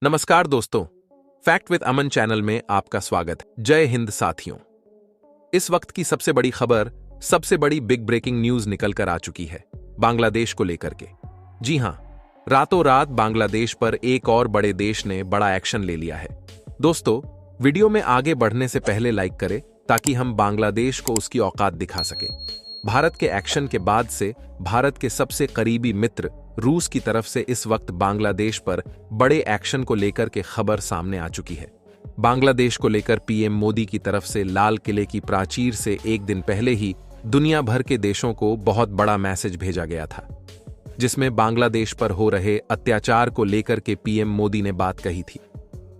नमस्कार दोस्तों, fact with Aman channel में आपका स्वागत है। जय हिंद साथियों। इस वक्त की सबसे बड़ी खबर, सबसे बड़ी बिग ब्रेकिंग न्यूज निकल कर आ चुकी है बांग्लादेश को लेकर के। जी हां, रातों रात बांग्लादेश पर एक और बड़े देश ने बड़ा एक्शन ले लिया है। दोस्तों, वीडियो में आगे बढ़ने से पहले लाइक करें ताकि हम बांग्लादेश को उसकी औकात दिखा सके। भारत के एक्शन के बाद से भारत के सबसे करीबी मित्र रूस की तरफ से इस वक्त बांग्लादेश पर बड़े एक्शन को लेकर के खबर सामने आ चुकी है। बांग्लादेश को लेकर पीएम मोदी की तरफ से लाल किले की प्राचीर से एक दिन पहले ही दुनिया भर के देशों को बहुत बड़ा मैसेज भेजा गया था, जिसमें बांग्लादेश पर हो रहे अत्याचार को लेकर के पीएम मोदी ने बात कही थी।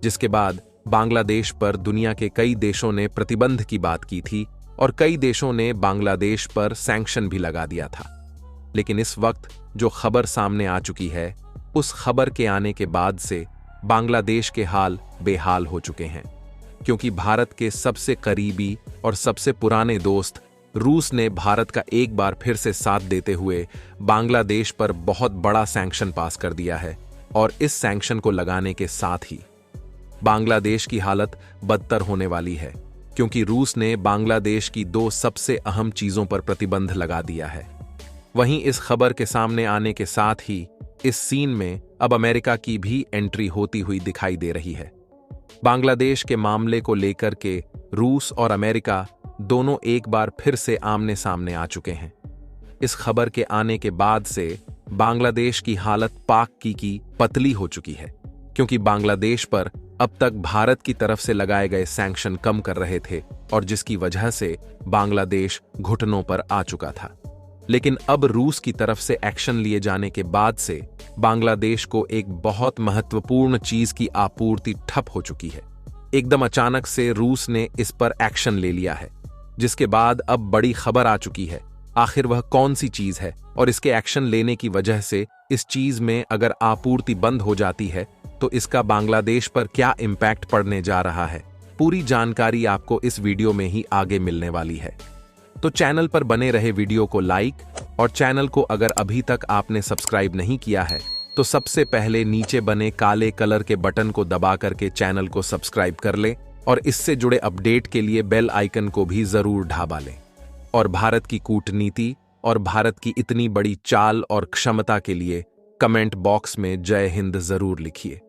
जिसके बाद बांग्लादेश पर दुनिया के कई देशों ने प्रतिबंध की बात की थी और कई देशों ने बांग्लादेश पर सैंक्शन भी लगा दिया था। लेकिन इस वक्त जो खबर सामने आ चुकी है, उस खबर के आने के बाद से बांग्लादेश के हाल बेहाल हो चुके हैं, क्योंकि भारत के सबसे करीबी और सबसे पुराने दोस्त रूस ने भारत का एक बार फिर से साथ देते हुए बांग्लादेश पर बहुत बड़ा सैंक्शन पास कर दिया है। और इस सैंक्शन को लगाने के साथ ही बांग्लादेश की हालत बदतर होने वाली है, क्योंकि रूस ने बांग्लादेश की दो सबसे अहम चीजों पर प्रतिबंध लगा दिया है। वहीं इस खबर के सामने आने के साथ ही इस सीन में अब अमेरिका की भी एंट्री होती हुई दिखाई दे रही है। बांग्लादेश के मामले को लेकर के रूस और अमेरिका दोनों एक बार फिर से आमने सामने आ चुके हैं। इस खबर के आने के बाद से बांग्लादेश की हालत पाक की पतली हो चुकी है, क्योंकि बांग्लादेश पर अब तक भारत की तरफ से लगाए गए सैंक्शन कम कर रहे थे और जिसकी वजह से बांग्लादेश घुटनों पर आ चुका था। लेकिन अब रूस की तरफ से एक्शन लिए जाने के बाद से बांग्लादेश को एक बहुत महत्वपूर्ण चीज की आपूर्ति ठप हो चुकी है। एकदम अचानक से रूस ने इस पर एक्शन ले लिया है, जिसके बाद अब बड़ी खबर आ चुकी है। आखिर वह कौन सी चीज है और इसके एक्शन लेने की वजह से इस चीज में अगर आपूर्ति बंद हो जाती है तो इसका बांग्लादेश पर क्या इंपैक्ट पड़ने जा रहा है, पूरी जानकारी आपको इस वीडियो में ही आगे मिलने वाली है। तो चैनल पर बने रहे वीडियो को लाइक, और चैनल को अगर अभी तक आपने सब्सक्राइब नहीं किया है तो सबसे पहले नीचे बने काले कलर के बटन को दबा करके चैनल को सब्सक्राइब कर ले और इससे जुड़े अपडेट के लिए बेल आइकन को भी जरूर ढाबा लें। और भारत की कूटनीति और भारत की इतनी बड़ी चाल और क्षमता के लिए कमेंट बॉक्स में जय हिंद जरूर लिखिए।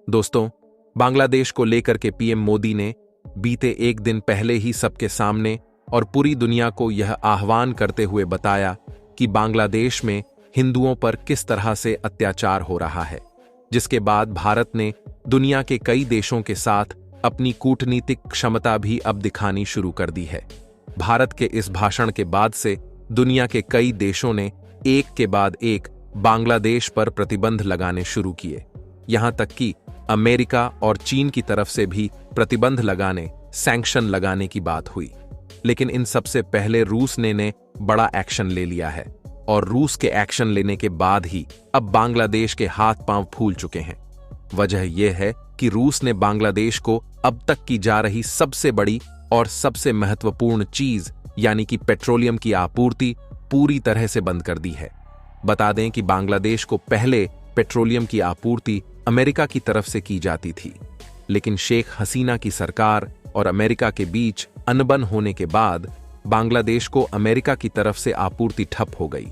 दोस्तों, बांग्लादेश को लेकर के पीएम मोदी ने बीते एक दिन पहले ही सबके सामने और पूरी दुनिया को यह आह्वान करते हुए बताया कि बांग्लादेश में हिंदुओं पर किस तरह से अत्याचार हो रहा है। जिसके बाद भारत ने दुनिया के कई देशों के साथ अपनी कूटनीतिक क्षमता भी अब दिखानी शुरू कर दी है। भारत के इस भाषण के बाद से दुनिया के कई देशों ने एक के बाद एक बांग्लादेश पर प्रतिबंध लगाने शुरू किए। यहां तक कि अमेरिका और चीन की तरफ से भी प्रतिबंध लगाने, सैंक्शन लगाने की बात हुई। लेकिन इन सबसे पहले रूस ने बड़ा एक्शन ले लिया है, और रूस के एक्शन लेने के बाद ही अब बांग्लादेश के हाथ पांव फूल चुके हैं। वजह यह है कि रूस ने बांग्लादेश को अब तक की जा रही सबसे बड़ी और सबसे महत्वपूर्ण चीज यानी कि पेट्रोलियम की आपूर्ति पूरी तरह से बंद कर दी है। बता दें कि बांग्लादेश को पहले पेट्रोलियम की आपूर्ति अमेरिका की तरफ से की जाती थी, लेकिन शेख हसीना की सरकार और अमेरिका के बीच अनबन होने के बाद बांग्लादेश को अमेरिका की तरफ से आपूर्ति ठप हो गई।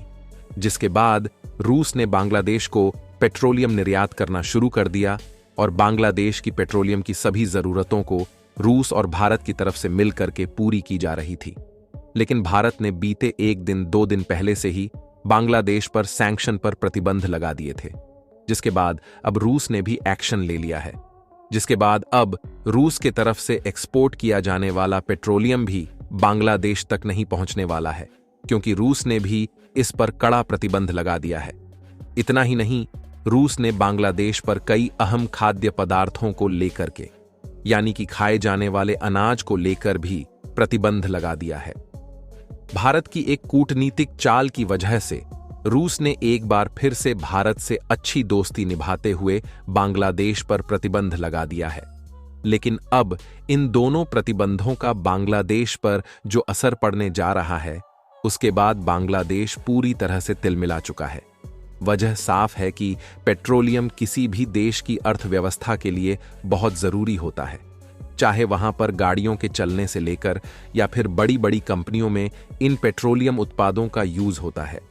जिसके बाद रूस ने बांग्लादेश को पेट्रोलियम निर्यात करना शुरू कर दिया और बांग्लादेश की पेट्रोलियम की सभी जरूरतों को रूस और भारत की तरफ से मिलकर के पूरी की जा रही थी। लेकिन भारत ने बीते एक दिन दो दिन पहले से ही बांग्लादेश पर सैंक्शन पर प्रतिबंध लगा दिए थे। जिसके बाद अब रूस ने भी एक्शन ले लिया है, जिसके बाद अब रूस के तरफ से एक्सपोर्ट किया जाने वाला पेट्रोलियम भी बांग्लादेश तक नहीं पहुंचने वाला है, क्योंकि रूस ने भी इस पर कड़ा प्रतिबंध लगा दिया है। इतना ही नहीं, रूस ने बांग्लादेश पर कई अहम खाद्य पदार्थों को लेकर के यानी कि खाए जाने वाले अनाज को लेकर भी प्रतिबंध लगा दिया है। भारत की एक कूटनीतिक चाल की वजह से रूस ने एक बार फिर से भारत से अच्छी दोस्ती निभाते हुए बांग्लादेश पर प्रतिबंध लगा दिया है। लेकिन अब इन दोनों प्रतिबंधों का बांग्लादेश पर जो असर पड़ने जा रहा है, उसके बाद बांग्लादेश पूरी तरह से तिलमिला चुका है। वजह साफ है कि पेट्रोलियम किसी भी देश की अर्थव्यवस्था के लिए बहुत जरूरी होता है, चाहे वहां पर गाड़ियों के चलने से लेकर या फिर बड़ी बड़ी कंपनियों में इन पेट्रोलियम उत्पादों का यूज होता है।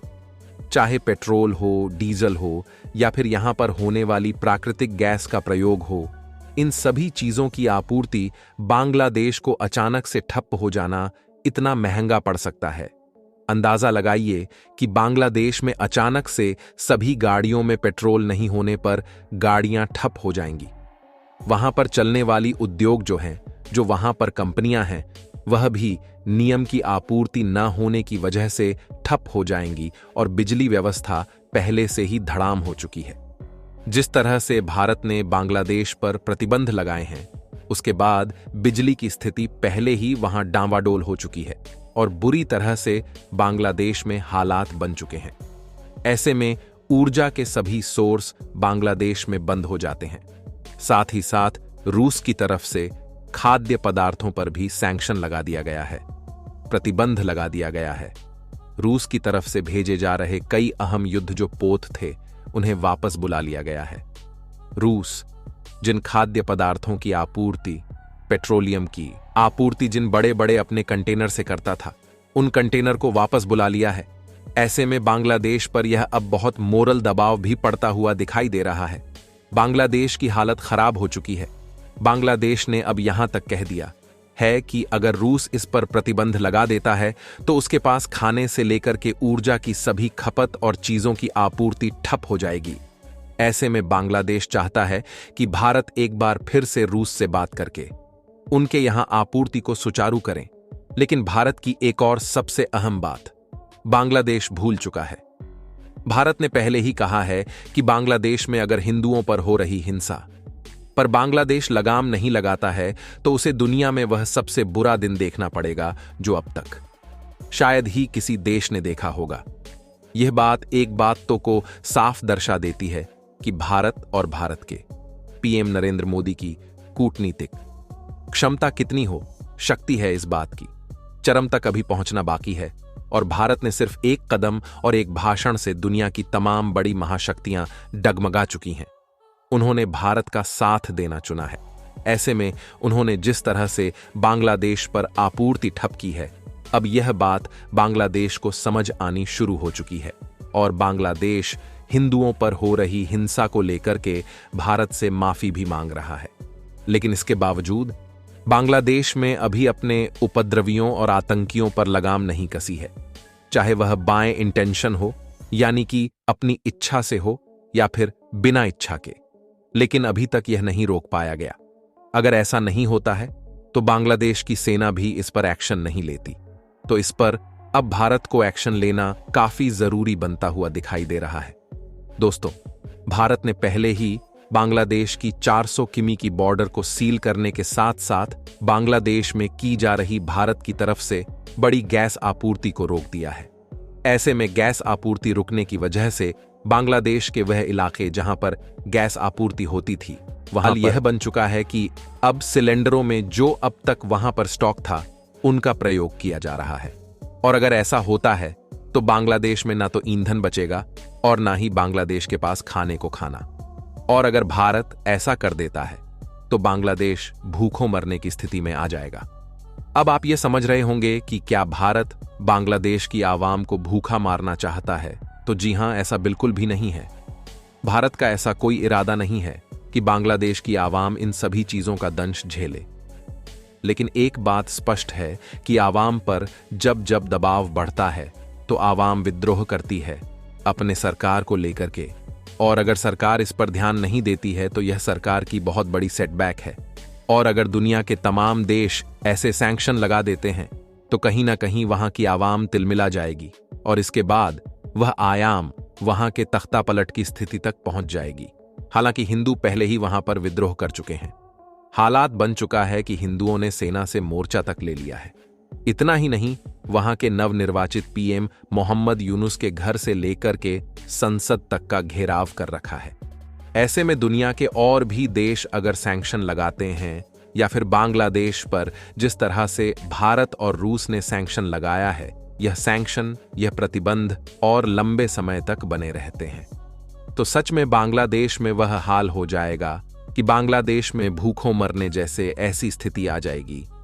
चाहे पेट्रोल हो, डीजल हो या फिर यहां पर होने वाली प्राकृतिक गैस का प्रयोग हो, इन सभी चीजों की आपूर्ति बांग्लादेश को अचानक से ठप हो जाना इतना महंगा पड़ सकता है। अंदाजा लगाइए कि बांग्लादेश में अचानक से सभी गाड़ियों में पेट्रोल नहीं होने पर गाड़ियां ठप हो जाएंगी। वहां पर चलने वाली उद्योग जो वहां पर कंपनियां हैं, वह भी नियम की आपूर्ति न होने की वजह से ठप हो जाएंगी और बिजली व्यवस्था पहले से ही धड़ाम हो चुकी है। जिस तरह से भारत ने बांग्लादेश पर प्रतिबंध लगाए हैं, उसके बाद बिजली की स्थिति पहले ही वहां डांवाडोल हो चुकी है और बुरी तरह से बांग्लादेश में हालात बन चुके हैं। ऐसे में ऊर्जा के सभी सोर्स बांग्लादेश में बंद हो जाते हैं। साथ ही साथ रूस की तरफ से खाद्य पदार्थों पर भी सैंक्शन लगा दिया गया है, प्रतिबंध लगा दिया गया है। रूस की तरफ से भेजे जा रहे कई अहम युद्ध जो पोत थे, उन्हें वापस बुला लिया गया है। रूस जिन खाद्य पदार्थों की आपूर्ति, पेट्रोलियम की आपूर्ति जिन बड़े बड़े अपने कंटेनर से करता था, उन कंटेनर को वापस बुला लिया है। ऐसे में बांग्लादेश पर यह अब बहुत मोरल दबाव भी पड़ता हुआ दिखाई दे रहा है। बांग्लादेश की हालत खराब हो चुकी है। बांग्लादेश ने अब यहां तक कह दिया है कि अगर रूस इस पर प्रतिबंध लगा देता है तो उसके पास खाने से लेकर के ऊर्जा की सभी खपत और चीजों की आपूर्ति ठप हो जाएगी। ऐसे में बांग्लादेश चाहता है कि भारत एक बार फिर से रूस से बात करके उनके यहां आपूर्ति को सुचारू करें। लेकिन भारत की एक और सबसे अहम बात बांग्लादेश भूल चुका है। भारत ने पहले ही कहा है कि बांग्लादेश में अगर हिंदुओं पर हो रही हिंसा पर बांग्लादेश लगाम नहीं लगाता है तो उसे दुनिया में वह सबसे बुरा दिन देखना पड़ेगा जो अब तक शायद ही किसी देश ने देखा होगा। यह बात एक बात तो को साफ दर्शा देती है कि भारत और भारत के पीएम नरेंद्र मोदी की कूटनीतिक क्षमता कितनी हो, शक्ति है इस बात की चरम तक अभी पहुंचना बाकी है। और भारत ने सिर्फ एक कदम और एक भाषण से दुनिया की तमाम बड़ी महाशक्तियां डगमगा चुकी हैं। उन्होंने भारत का साथ देना चुना है। ऐसे में उन्होंने जिस तरह से बांग्लादेश पर आपूर्ति ठप की है, अब यह बात बांग्लादेश को समझ आनी शुरू हो चुकी है और बांग्लादेश हिंदुओं पर हो रही हिंसा को लेकर के भारत से माफी भी मांग रहा है। लेकिन इसके बावजूद बांग्लादेश में अभी अपने उपद्रवियों और आतंकियों पर लगाम नहीं कसी है, चाहे वह बाएं इंटेंशन हो यानी कि अपनी इच्छा से हो या फिर बिना इच्छा के। लेकिन अभी तक यह नहीं रोक पाया गया। अगर ऐसा नहीं होता है तो बांग्लादेश की सेना भी इस पर एक्शन नहीं लेती, तो इस पर अब भारत को एक्शन लेना काफी जरूरी बनता हुआ दिखाई दे रहा है। दोस्तों, भारत ने पहले ही बांग्लादेश की 400 किमी की बॉर्डर को सील करने के साथ साथ बांग्लादेश में की जा रही भारत की तरफ से बड़ी गैस आपूर्ति को रोक दिया है। ऐसे में गैस आपूर्ति रुकने की वजह से बांग्लादेश के वह इलाके जहां पर गैस आपूर्ति होती थी, वहां यह बन चुका है कि अब सिलेंडरों में जो अब तक वहां पर स्टॉक था, उनका प्रयोग किया जा रहा है। और अगर ऐसा होता है तो बांग्लादेश में ना तो ईंधन बचेगा और ना ही बांग्लादेश के पास खाने को खाना। और अगर भारत ऐसा कर देता है तो बांग्लादेश भूखों मरने की स्थिति में आ जाएगा। अब आप ये समझ रहे होंगे कि क्या भारत बांग्लादेश की आवाम को भूखा मारना चाहता है? तो जी हां, ऐसा बिल्कुल भी नहीं है। भारत का ऐसा कोई इरादा नहीं है कि बांग्लादेश की आवाम इन सभी चीजों का दंश झेले। लेकिन एक बात स्पष्ट है कि आवाम पर जब जब दबाव बढ़ता है तो आवाम विद्रोह करती है अपने सरकार को लेकर के। और अगर सरकार इस पर ध्यान नहीं देती है तो यह सरकार की बहुत बड़ी सेटबैक है। और अगर दुनिया के तमाम देश ऐसे सैंक्शन लगा देते हैं तो कहीं ना कहीं वहां की आवाम तिलमिला जाएगी और इसके बाद वह आयाम वहां के तख्ता पलट की स्थिति तक पहुंच जाएगी। हालांकि हिंदू पहले ही वहां पर विद्रोह कर चुके हैं। हालात बन चुका है कि हिंदुओं ने सेना से मोर्चा तक ले लिया है। इतना ही नहीं, वहां के नवनिर्वाचित पीएम मोहम्मद यूनुस के घर से लेकर के संसद तक का घेराव कर रखा है। ऐसे में दुनिया के और भी देश अगर सैंक्शन लगाते हैं या फिर बांग्लादेश पर जिस तरह से भारत और रूस ने सैंक्शन लगाया है, यह सैंक्शन, यह प्रतिबंध और लंबे समय तक बने रहते हैं। तो सच में बांग्लादेश में वह हाल हो जाएगा कि बांग्लादेश में भूखों मरने जैसे ऐसी स्थिति आ जाएगी